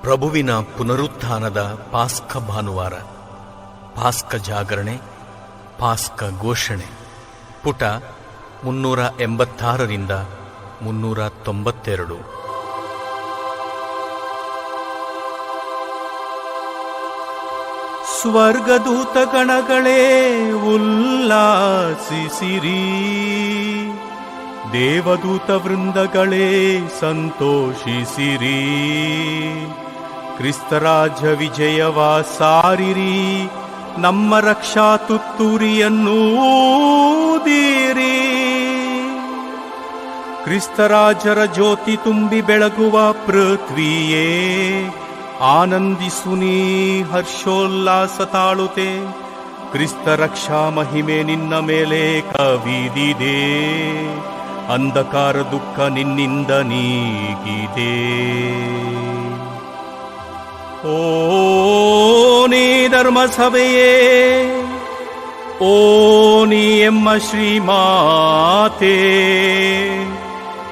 ಪ್ರಭುವಿನ ಪುನರುತ್ಥಾನದ ಪಾಸ್ಕ ಭಾನುವಾರ, ಪಾಸ್ಕ ಜಾಗರಣೆ, ಪಾಸ್ಕ ಘೋಷಣೆ. ಪುಟ 386ರಿಂದ 392. ಸ್ವರ್ಗದೂತ ಗಣಗಳೇ ಉಲ್ಲಾಸಿಸಿರಿ, ದೇವದೂತ ವೃಂದಗಳೇ ಸಂತೋಷಿಸಿರಿ. ಕ್ರಿಸ್ತರಾಜ ವಿಜಯವ ಸಾರಿರಿ, ನಮ್ಮ ರಕ್ಷಾ ತುತ್ತೂರಿಯನ್ನೂದಿರಿ. ಕ್ರಿಸ್ತರಾಜರ ಜ್ಯೋತಿ ತುಂಬಿ ಬೆಳಗುವ ಪೃಥ್ವಿಯೇ ಆನಂದಿಸುನಿ, ಹರ್ಷೋಲ್ಲಾಸ ತಾಳುತೆ. ಕ್ರಿಸ್ತ ರಕ್ಷಾ ಮಹಿಮೆ ನಿನ್ನ ಮೇಲೆ ಕವಿದಿದೆ, ಅಂಧಕಾರ ದುಃಖ ನಿನ್ನಿಂದ ನೀಗಿದೆ. ಓ ನೀ ಧರ್ಮಸಭೆಯೇ, ಓ ನೀ ಎಮ್ಮ ಶ್ರೀಮಾತೆ,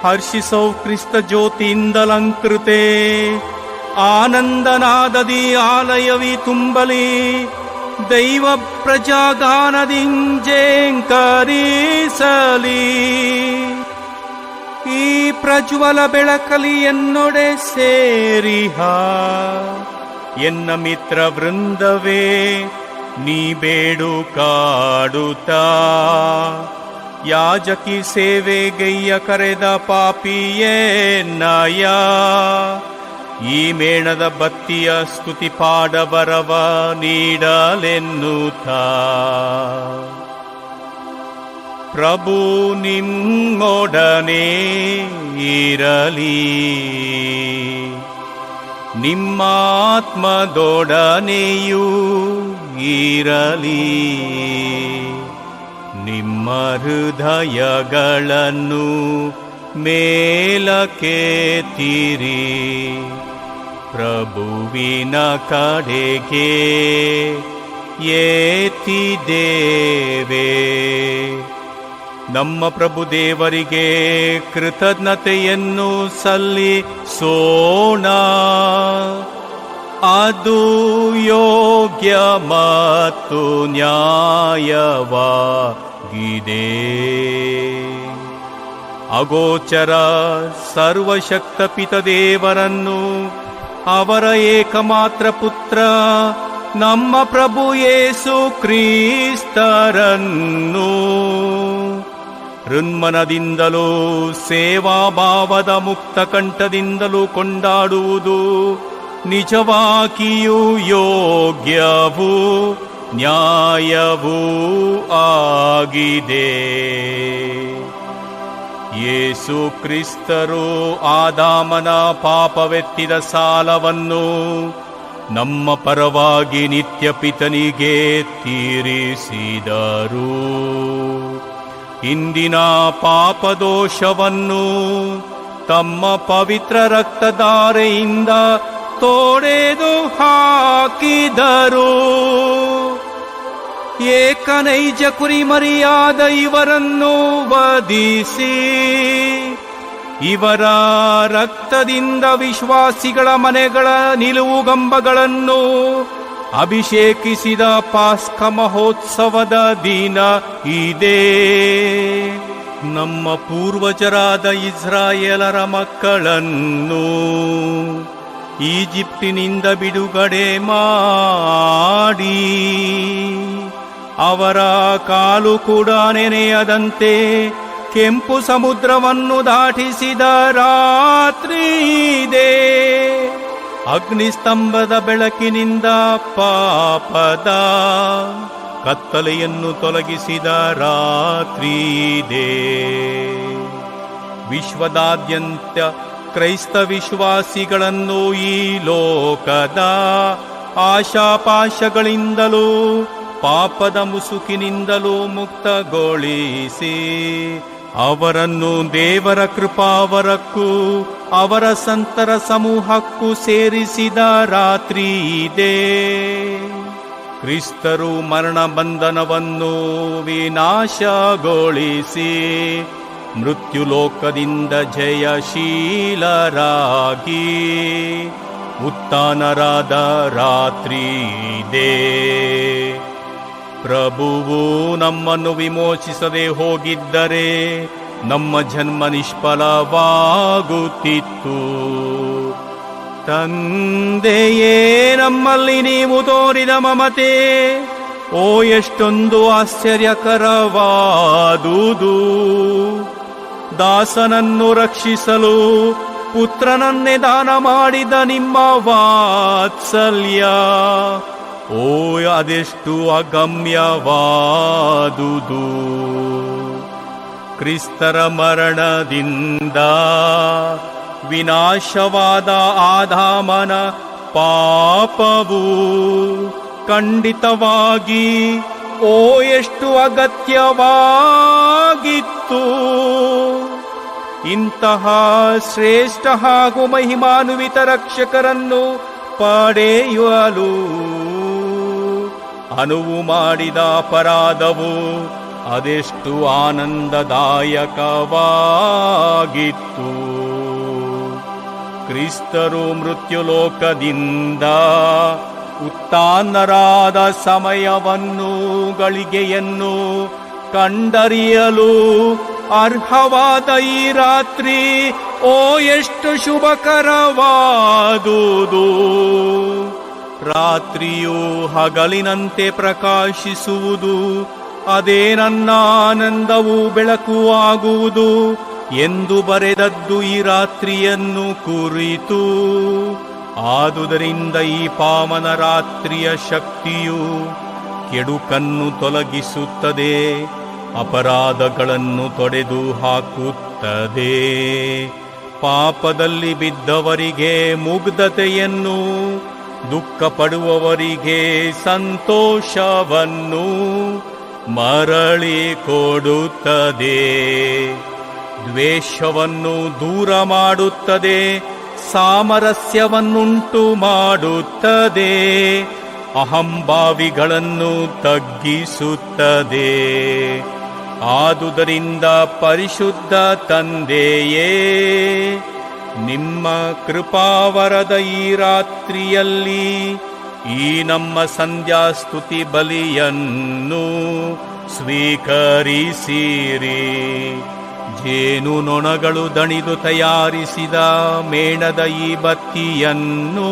ಹರ್ಷಿಸೌ ಕ್ರಿಸ್ತ ಜ್ಯೋತಿಯಿಂದಲಂಕೃತೆ. ಆನಂದನಾದದಿ ಆಲಯವಿ ತುಂಬಲಿ, ದೈವ ಪ್ರಜಾಗಾನದಿಂಜೇಂಕರಿಸಲಿ. ಈ ಪ್ರಜ್ವಲ ಬೆಳಕಲಿ ಎನ್ನೊಡೆ ಸೇರಿಹ ಎನ್ನ ಮಿತ್ರ ವೃಂದವೇ, ನೀ ಬೇಡು ಕಾಡುತ್ತಾ. ಯಾಜಕಿ ಸೇವೆಗೈಯ ಕರೆದ ಪಾಪಿಯೇ ನಯ, ಈ ಮೇಣದ ಬತ್ತಿಯ ಸ್ತುತಿ ಪಾಡ ಬರವ ನೀಡಲೆನ್ನುತ್ತಾ. ಪ್ರಭು ನಿಮ್ಮೊಡನೆ ಇರಲಿ, ನಿಮ್ಮಾತ್ಮದೊಡನೆಯೂ ಇರಲಿ. ನಿಮ್ಮ ಹೃದಯಗಳನ್ನು ಮೇಲಕ್ಕೆತ್ತಿರಿ, ಪ್ರಭುವಿನ ಕಡೆಗೆ ಎತ್ತಿದ್ದೇವೆ. ನಮ್ಮ ಪ್ರಭು ದೇವರಿಗೆ ಕೃತಜ್ಞತೆಯನ್ನು ಸಲ್ಲಿಸೋಣ, ಅದು ಯೋಗ್ಯ ಮತ್ತು ನ್ಯಾಯವಾಗಿದೆ. ಅಗೋಚರ ಸರ್ವಶಕ್ತ ಪಿತ ದೇವರನ್ನು, ಅವರ ಏಕಮಾತ್ರ ಪುತ್ರ ನಮ್ಮ ಪ್ರಭು ಯೇಸು ಕ್ರಿಸ್ತರನ್ನು ಹೃನ್ಮನದಿಂದಲೂ ಸೇವಾಭಾವದ ಮುಕ್ತ ಕಂಠದಿಂದಲೂ ಕೊಂಡಾಡುವುದು ನಿಜವಾಗಿಯೂ ಯೋಗ್ಯವೂ ನ್ಯಾಯವೂ ಆಗಿದೆ. ಯೇಸು ಕ್ರಿಸ್ತರು ಆದಾಮನ ಪಾಪವೆತ್ತಿದ ಸಾಲವನ್ನು ನಮ್ಮ ಪರವಾಗಿ ನಿತ್ಯ ಪಿತನಿಗೆ ತೀರಿಸಿದರು. ಇಂದಿನ ಪಾಪದೋಷವನ್ನು ತಮ್ಮ ಪವಿತ್ರ ರಕ್ತಧಾರೆಯಿಂದ ತೊಡೆದು ಹಾಕಿದರು. ಏಕನೈಜ ಕುರಿಮರಿಯಾದ ಇವರನ್ನು ವಧಿಸಿ, ಇವರ ರಕ್ತದಿಂದ ವಿಶ್ವಾಸಿಗಳ ಮನೆಗಳ ನಿಲುವುಗಂಬಗಳನ್ನು ಅಭಿಷೇಕಿಸಿದ ಪಾಸ್ಕ ಮಹೋತ್ಸವದ ದಿನ ಇದೇ. ನಮ್ಮ ಪೂರ್ವಜರಾದ ಇಸ್ರಾಯೇಲರ ಮಕ್ಕಳನ್ನು ಈಜಿಪ್ಟಿನಿಂದ ಬಿಡುಗಡೆ ಮಾಡಿ, ಅವರ ಕಾಲು ಕೂಡ ನೆನೆಯದಂತೆ ಕೆಂಪು ಸಮುದ್ರವನ್ನು ದಾಟಿಸಿದ ರಾತ್ರಿ ಇದೆ. ಅಗ್ನಿಸ್ತಂಭದ ಬೆಳಕಿನಿಂದ ಪಾಪದ ಕತ್ತಲೆಯನ್ನು ತೊಲಗಿಸಿದ ರಾತ್ರಿ ಇದೆ. ವಿಶ್ವದಾದ್ಯಂತ ಕ್ರೈಸ್ತ ವಿಶ್ವಾಸಿಗಳನ್ನು ಈ ಲೋಕದ ಆಶಾಪಾಶಗಳಿಂದಲೂ ಪಾಪದ ಮುಸುಕಿನಿಂದಲೂ ಮುಕ್ತಗೊಳಿಸಿ, ಅವರನ್ನು ದೇವರ ಕೃಪಾವರಕ್ಕೂ ಅವರ ಸಂತರ ಸಮೂಹಕ್ಕೂ ಸೇರಿಸಿದ ರಾತ್ರಿ ಇದೆ. ಕ್ರಿಸ್ತರು ಮರಣ ಬಂಧನವನ್ನು ವಿನಾಶಗೊಳಿಸಿ, ಮೃತ್ಯುಲೋಕದಿಂದ ಜಯಶೀಲರಾಗಿ ಉತ್ಥಾನರಾದ ರಾತ್ರಿ ಇದೇ. ಪ್ರಭುವು ನಮ್ಮನ್ನು ವಿಮೋಚಿಸದೆ ಹೋಗಿದ್ದರೆ ನಮ್ಮ ಜನ್ಮ ನಿಷ್ಫಲವಾಗುತ್ತಿತ್ತು. ತಂದೆಯೇ, ನಮ್ಮಲ್ಲಿ ನೀವು ತೋರಿದ ಮಮತೆ ಓ ಎಷ್ಟೊಂದು ಆಶ್ಚರ್ಯಕರವಾದುದು. ದಾಸನನ್ನು ರಕ್ಷಿಸಲು ಪುತ್ರನನ್ನೇ ದಾನ ಮಾಡಿದ ನಿಮ್ಮ ವಾತ್ಸಲ್ಯ ಓ ಅದೆಷ್ಟು ಅಗಮ್ಯವಾದುದು. ಕ್ರಿಸ್ತರ ಮರಣದಿಂದ ವಿನಾಶವಾದ ಆದಾಮನ ಪಾಪವು ಖಂಡಿತವಾಗಿ ಓ ಎಷ್ಟು ಅಗತ್ಯವಾಗಿತ್ತು. ಇಂತಹ ಶ್ರೇಷ್ಠ ಹಾಗೂ ಮಹಿಮಾನ್ವಿತ ರಕ್ಷಕರನ್ನು ಪಡೆಯಲು ಅನುವು ಮಾಡಿದ ಅಪರಾಧವು ಅದೆಷ್ಟು ಆನಂದದಾಯಕವಾಗಿತ್ತು. ಕ್ರಿಸ್ತರು ಮೃತ್ಯುಲೋಕದಿಂದ ಉತ್ಥಾನರಾದ ಸಮಯವನ್ನು ಗಳಿಗೆಯನ್ನು ಕಂಡರಿಯಲು ಅರ್ಹವಾದ ಈ ರಾತ್ರಿ ಓ ಎಷ್ಟು ಶುಭಕರವಾದುದು. ರಾತ್ರಿಯು ಹಗಲಿನಂತೆ ಪ್ರಕಾಶಿಸುವುದು, ಅದೇ ನನ್ನ ಆನಂದವು ಬೆಳಕು ಆಗುವುದು ಎಂದು ಬರೆದದ್ದು ಈ ರಾತ್ರಿಯನ್ನು ಕುರಿತು. ಆದುದರಿಂದ ಈ ಪಾವನ ರಾತ್ರಿಯ ಶಕ್ತಿಯು ಕೆಡುಕನ್ನು ತೊಲಗಿಸುತ್ತದೆ, ಅಪರಾಧಗಳನ್ನು ತೊಡೆದು ಹಾಕುತ್ತದೆ. ಪಾಪದಲ್ಲಿ ಬಿದ್ದವರಿಗೆ ಮುಗ್ಧತೆಯನ್ನು, ದುಃಖ ಪಡುವವರಿಗೆ ಸಂತೋಷವನ್ನು ಮರಳಿ ಕೊಡುತ್ತದೆ. ದ್ವೇಷವನ್ನು ದೂರ ಮಾಡುತ್ತದೆ, ಸಾಮರಸ್ಯವನ್ನುಂಟು ಮಾಡುತ್ತದೆ, ಅಹಂಭಾವಿಗಳನ್ನು ತಗ್ಗಿಸುತ್ತದೆ. ಆದುದರಿಂದ ಪರಿಶುದ್ಧ ತಂದೆಯೇ, ನಿಮ್ಮ ಕೃಪಾವರದ ಈ ರಾತ್ರಿಯಲ್ಲಿ ಈ ನಮ್ಮ ಸಂಧ್ಯಾಸ್ತುತಿ ಬಲಿಯನ್ನು ಸ್ವೀಕರಿಸಿರಿ. ಜೇನು ನೊಣಗಳು ದಣಿದು ತಯಾರಿಸಿದ ಮೇಣದ ಈ ಬತ್ತಿಯನ್ನು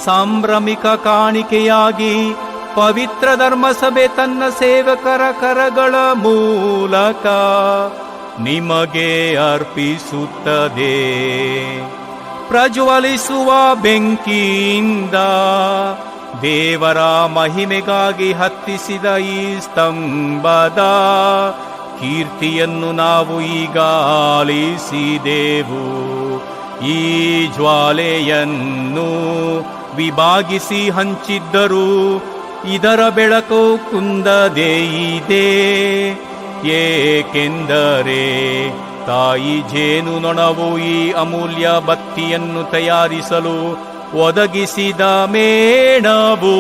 ಸಾಂಭ್ರಮಿಕ ಕಾಣಿಕೆಯಾಗಿ ಪವಿತ್ರ ಧರ್ಮಸಭೆ ತನ್ನ ಸೇವಕರ ಕರಗಳ ಮೂಲಕ ನಿಮಗೆ ಅರ್ಪಿಸುತ್ತದೆ. ಪ್ರಜ್ವಲಿಸುವ ಬೆಂಕಿಯಿಂದ ದೇವರ ಮಹಿಮೆಗಾಗಿ ಹತ್ತಿಸಿದ ಈ ಸ್ತಂಭದ ಕೀರ್ತಿಯನ್ನು ನಾವು ಈಗ ಆಲಿಸಿದೆವು. ಈ ಜ್ವಾಲೆಯನ್ನು ವಿಭಾಗಿಸಿ ಹಂಚಿದ್ದರೂ ಇದರ ಬೆಳಕು ಕುಂದದೇ ಇದೆ. ಏಕೆಂದರೆ ತಾಯಿ ಜೇನು ನೊಣವು ಈ ಅಮೂಲ್ಯ ಬತ್ತಿಯನ್ನು ತಯಾರಿಸಲು ಒದಗಿಸಿದ ಮೇಣವು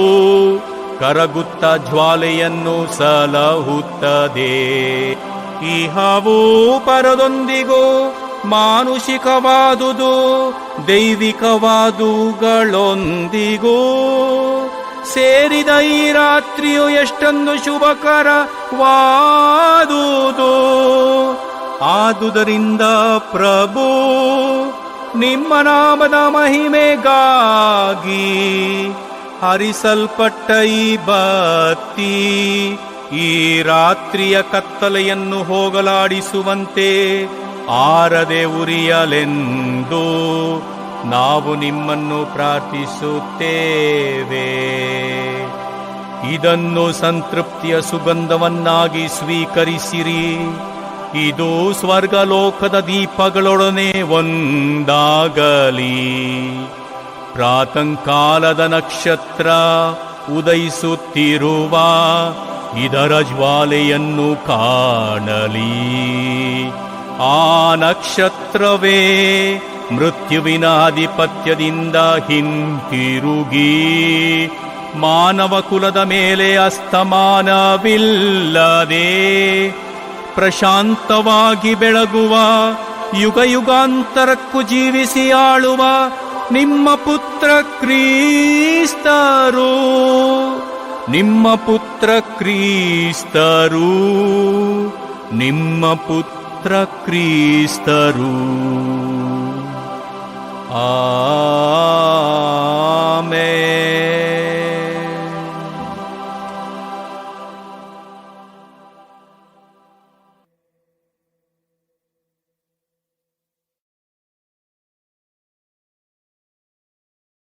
ಕರಗುತ್ತ ಜ್ವಾಲೆಯನ್ನು ಸಲಹುತ್ತದೆ. ಇಹವೂ ಪರದೊಂದಿಗೂ ಮಾನುಷಿಕವಾದುದು, ದೈವಿಕವಾದುಗಳೊಂದಿಗೂ ಸೇರಿದ ಈ ರಾತ್ರಿಯು ಎಷ್ಟೊಂದು ಶುಭಕರವಾದುದು. ಆದುದರಿಂದ ಪ್ರಭು, ನಿಮ್ಮ ನಾಮದ ಮಹಿಮೆಗಾಗಿ ಹರಿಸಲ್ಪಟ್ಟ ಈ ಬತ್ತಿ ಈ ರಾತ್ರಿಯ ಕತ್ತಲೆಯನ್ನು ಹೋಗಲಾಡಿಸುವಂತೆ ಆರದೆ ಉರಿಯಲೆಂದು ನಾವು ನಿಮ್ಮನ್ನು ಪ್ರಾರ್ಥಿಸುತ್ತೇವೆ. ಇದನ್ನು ಸಂತೃಪ್ತಿಯ ಸುಗಂಧವನ್ನಾಗಿ ಸ್ವೀಕರಿಸಿರಿ. ಇದು ಸ್ವರ್ಗಲೋಕದ ದೀಪಗಳೊಡನೆ ಒಂದಾಗಲಿ. ಪ್ರಾತಃಕಾಲದ ನಕ್ಷತ್ರ ಉದಯಿಸುತ್ತಿರುವ ಇದರ ಜ್ವಾಲೆಯನ್ನು ಕಾಣಲಿ. ಆ ನಕ್ಷತ್ರವೇ ಮೃತ್ಯುವಿನ ಆಧಿಪತ್ಯದಿಂದ ಹಿಂತಿರುಗಿ ಮಾನವ ಕುಲದ ಮೇಲೆ ಅಸ್ತಮಾನವಿಲ್ಲದೆ ಪ್ರಶಾಂತವಾಗಿ ಬೆಳಗುವ, ಯುಗ ಯುಗಾಂತರಕ್ಕೂ ಜೀವಿಸಿ ಆಳುವ ನಿಮ್ಮ ಪುತ್ರ ಕ್ರಿಸ್ತರು, ನಿಮ್ಮ ಪುತ್ರ ಕ್ರಿಸ್ತರು, ನಿಮ್ಮ ಪುತ್ರ ಕ್ರಿಸ್ತರು. ಆಮೆನ್.